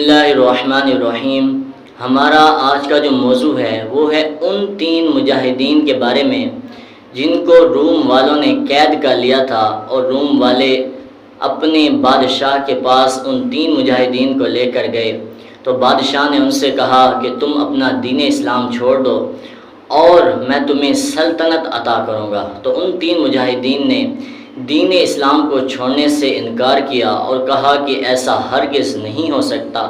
اللہ الرحمن الرحیم۔ ہمارا آج کا جو موضوع ہے وہ ہے ان 3 مجاہدین کے بارے میں جن کو روم والوں نے قید کر لیا تھا، اور روم والے اپنے بادشاہ کے پاس ان 3 مجاہدین کو لے کر گئے تو بادشاہ نے ان سے کہا کہ تم اپنا دین اسلام چھوڑ دو اور میں تمہیں سلطنت عطا کروں گا۔ تو ان 3 مجاہدین نے دین اسلام کو چھوڑنے سے انکار کیا اور کہا کہ ایسا ہرگز نہیں ہو سکتا،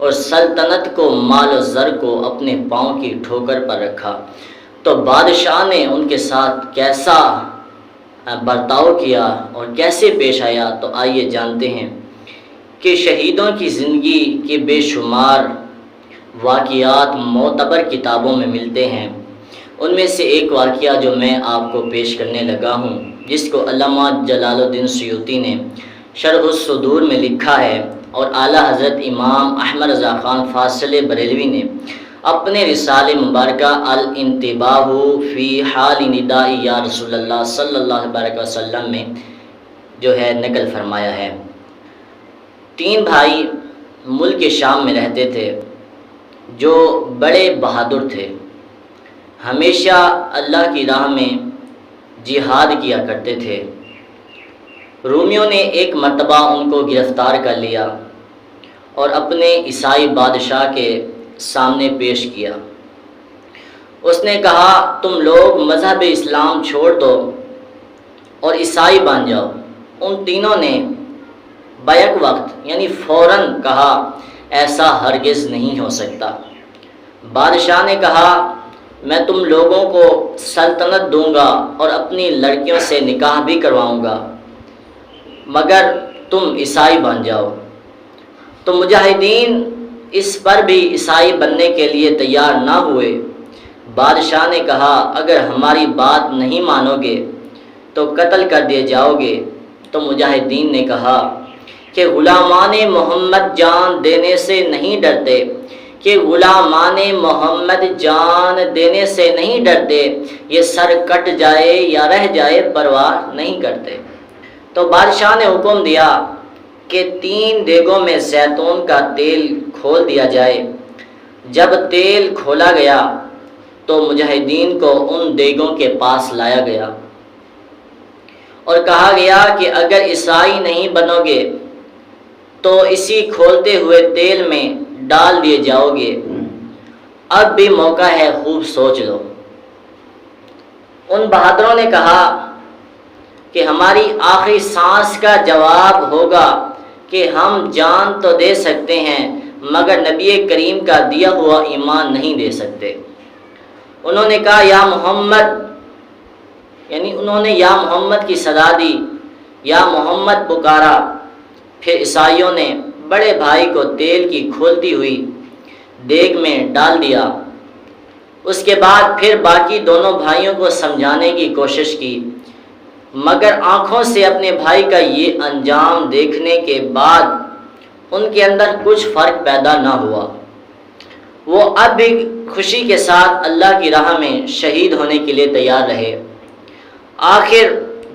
اور سلطنت کو، مال و زر کو اپنے پاؤں کی ٹھوکر پر رکھا۔ تو بادشاہ نے ان کے ساتھ کیسا برتاؤ کیا اور کیسے پیش آیا، تو آئیے جانتے ہیں کہ شہیدوں کی زندگی کے بے شمار واقعات معتبر کتابوں میں ملتے ہیں۔ ان میں سے ایک واقعہ جو میں آپ کو پیش کرنے لگا ہوں، جس کو علامہ جلال الدین سیوطی نے شرح الصدور میں لکھا ہے، اور اعلیٰ حضرت امام احمد رضا خان فاضل بریلوی نے اپنے رسالے مبارکہ الانتباہ فی حال نداء یا رسول اللہ صلی اللہ علیہ وسلم میں جو ہے نقل فرمایا ہے۔ 3 بھائی ملک شام میں رہتے تھے جو بڑے بہادر تھے، ہمیشہ اللہ کی راہ میں جہاد کیا کرتے تھے۔ رومیوں نے ایک مرتبہ ان کو گرفتار کر لیا اور اپنے عیسائی بادشاہ کے سامنے پیش کیا۔ اس نے کہا تم لوگ مذہب اسلام چھوڑ دو اور عیسائی بن جاؤ۔ ان تینوں نے بیک وقت یعنی فوراً کہا ایسا ہرگز نہیں ہو سکتا۔ بادشاہ نے کہا میں تم لوگوں کو سلطنت دوں گا اور اپنی لڑکیوں سے نکاح بھی کرواؤں گا، مگر تم عیسائی بن جاؤ۔ تو مجاہدین اس پر بھی عیسائی بننے کے لیے تیار نہ ہوئے۔ بادشاہ نے کہا اگر ہماری بات نہیں مانو گے تو قتل کر دیے جاؤ گے۔ تو مجاہدین نے کہا کہ غلامان محمد جان دینے سے نہیں ڈرتے، کہ غلامان محمد جان دینے سے نہیں ڈرتے، یہ سر کٹ جائے یا رہ جائے پرواہ نہیں کرتے۔ تو بادشاہ نے حکم دیا کہ 3 دیگوں میں زیتون کا تیل کھول دیا جائے۔ جب تیل کھولا گیا تو مجاہدین کو ان دیگوں کے پاس لایا گیا اور کہا گیا کہ اگر عیسائی نہیں بنو گے تو اسی کھولتے ہوئے تیل میں ڈال دیے جاؤ گے۔ اب بھی موقع ہے، خوب سوچ لو۔ ان بہادروں نے کہا کہ ہماری آخری سانس کا جواب ہوگا کہ ہم جان تو دے سکتے ہیں مگر نبی کریم کا دیا ہوا ایمان نہیں دے سکتے۔ انہوں نے کہا یا محمد، یعنی انہوں نے یا محمد کی صدا دی، یا محمد پکارا۔ پھر عیسائیوں نے بڑے بھائی کو تیل کی کھولتی ہوئی دیگ میں ڈال دیا۔ اس کے بعد پھر باقی دونوں بھائیوں کو سمجھانے کی کوشش کی، مگر آنکھوں سے اپنے بھائی کا یہ انجام دیکھنے کے بعد ان کے اندر کچھ فرق پیدا نہ ہوا۔ وہ اب بھی خوشی کے ساتھ اللہ کی راہ میں شہید ہونے کے لیے تیار رہے۔ آخر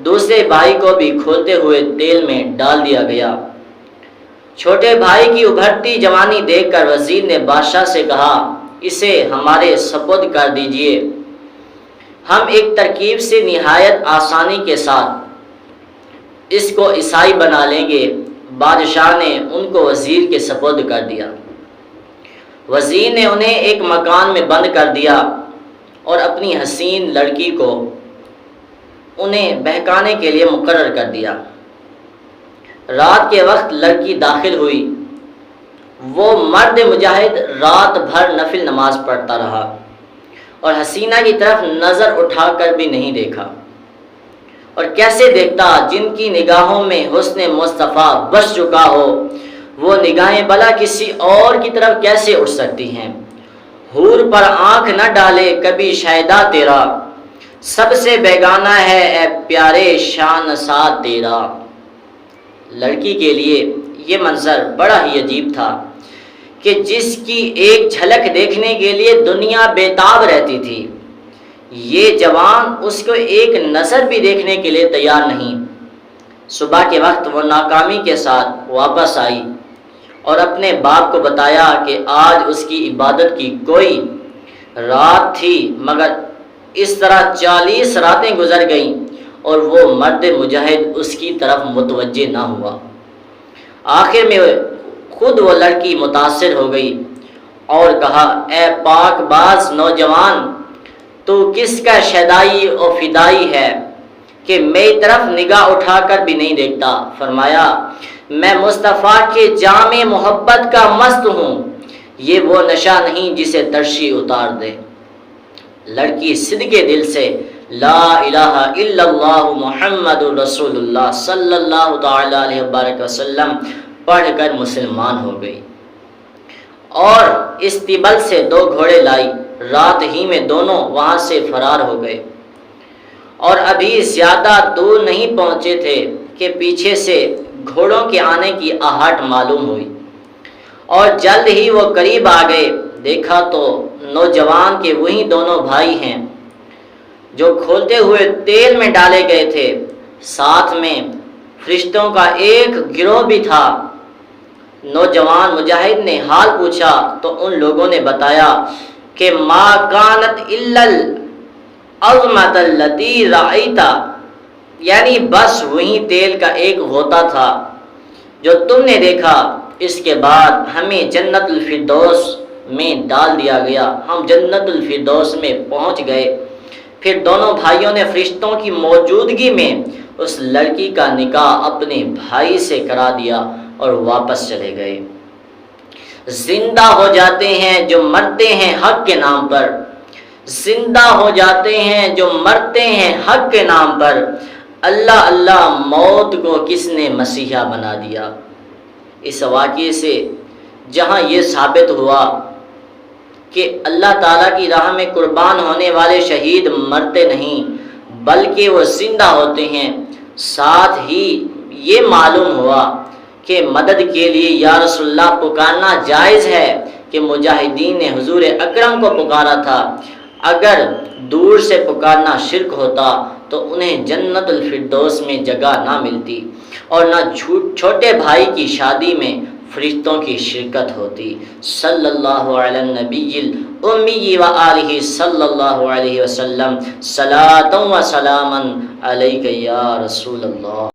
دوسرے بھائی کو بھی کھولتے ہوئے تیل میں ڈال دیا گیا۔ چھوٹے بھائی کی ابھرتی جوانی دیکھ کر وزیر نے بادشاہ سے کہا اسے ہمارے سپرد کر دیجئے، ہم ایک ترکیب سے نہایت آسانی کے ساتھ اس کو عیسائی بنا لیں گے۔ بادشاہ نے ان کو وزیر کے سپرد کر دیا۔ وزیر نے انہیں ایک مکان میں بند کر دیا اور اپنی حسین لڑکی کو انہیں بہکانے کے لیے مقرر کر دیا۔ رات کے وقت لڑکی داخل ہوئی، وہ مرد مجاہد رات بھر نفل نماز پڑھتا رہا اور حسینہ کی طرف نظر اٹھا کر بھی نہیں دیکھا۔ اور کیسے دیکھتا جن کی نگاہوں میں حسن مصطفیٰ بس چکا ہو، وہ نگاہیں بلا کسی اور کی طرف کیسے اٹھ سکتی ہیں۔ حور پر آنکھ نہ ڈالے کبھی شیدا تیرا، سب سے بیگانہ ہے اے پیارے شان ساتھ تیرا۔ لڑکی کے لیے یہ منظر بڑا ہی عجیب تھا کہ جس کی ایک جھلک دیکھنے کے لیے دنیا بیتاب رہتی تھی، یہ جوان اس کو ایک نظر بھی دیکھنے کے لیے تیار نہیں۔ صبح کے وقت وہ ناکامی کے ساتھ واپس آئی اور اپنے باپ کو بتایا کہ آج اس کی عبادت کی کوئی رات تھی، مگر اس طرح 40 راتیں گزر گئیں اور وہ مرد مجاہد اس کی طرف متوجہ نہ ہوا۔ آخر میں خود وہ لڑکی متاثر ہو گئی اور کہا، اے پاک باز نوجوان، تو کس کا شیدائی و فدائی ہے کہ میری طرف نگاہ اٹھا کر بھی نہیں دیکھتا؟ فرمایا، میں مصطفیٰ کے جام محبت کا مست ہوں، یہ وہ نشہ نہیں جسے ترشی اتار دے۔ لڑکی صدقے دل سے لا الہ الا اللہ محمد رسول اللہ صلی اللہ تعالی علیہ وبارک وسلم پڑھ کر مسلمان ہو گئی، اور استبل سے 2 گھوڑے لائی۔ رات ہی میں دونوں وہاں سے فرار ہو گئے، اور ابھی زیادہ دور نہیں پہنچے تھے کہ پیچھے سے گھوڑوں کے آنے کی آہٹ معلوم ہوئی، اور جلد ہی وہ قریب آ گئے۔ دیکھا تو نوجوان کے وہی دونوں بھائی ہیں جو کھولتے ہوئے تیل میں ڈالے گئے تھے، ساتھ میں فرشتوں کا ایک گروہ بھی تھا۔ نوجوان مجاہد نے حال پوچھا تو ان لوگوں نے بتایا کہ ما کانت الا العظمۃ التي رأیت، یعنی بس وہی تیل کا ایک غوطہ تھا جو تم نے دیکھا، اس کے بعد ہمیں جنت الفردوس میں ڈال دیا گیا، ہم جنت الفردوس میں پہنچ گئے۔ پھر دونوں بھائیوں نے فرشتوں کی موجودگی میں اس لڑکی کا نکاح اپنے بھائی سے کرا دیا اور واپس چلے گئے۔ زندہ ہو جاتے ہیں جو مرتے ہیں حق کے نام پر، زندہ ہو جاتے ہیں جو مرتے ہیں حق کے نام پر۔ اللہ اللہ، موت کو کس نے مسیحا بنا دیا؟ اس واقعے سے جہاں یہ ثابت ہوا کہ اللہ تعالیٰ کی راہ میں قربان ہونے والے شہید مرتے نہیں بلکہ وہ زندہ ہوتے ہیں، ساتھ ہی یہ معلوم ہوا کہ مدد کے لیے یا رسول اللہ پکارنا جائز ہے کہ مجاہدین نے حضور اکرم کو پکارا تھا۔ اگر دور سے پکارنا شرک ہوتا تو انہیں جنت الفردوس میں جگہ نہ ملتی اور نہ چھوٹے بھائی کی شادی میں فرشتوں کی شرکت ہوتی۔ صلی اللہ علی النبی الامی و آلہ صلی اللہ علیہ وسلم، صلاۃ و سلاما علیک یا رسول اللہ۔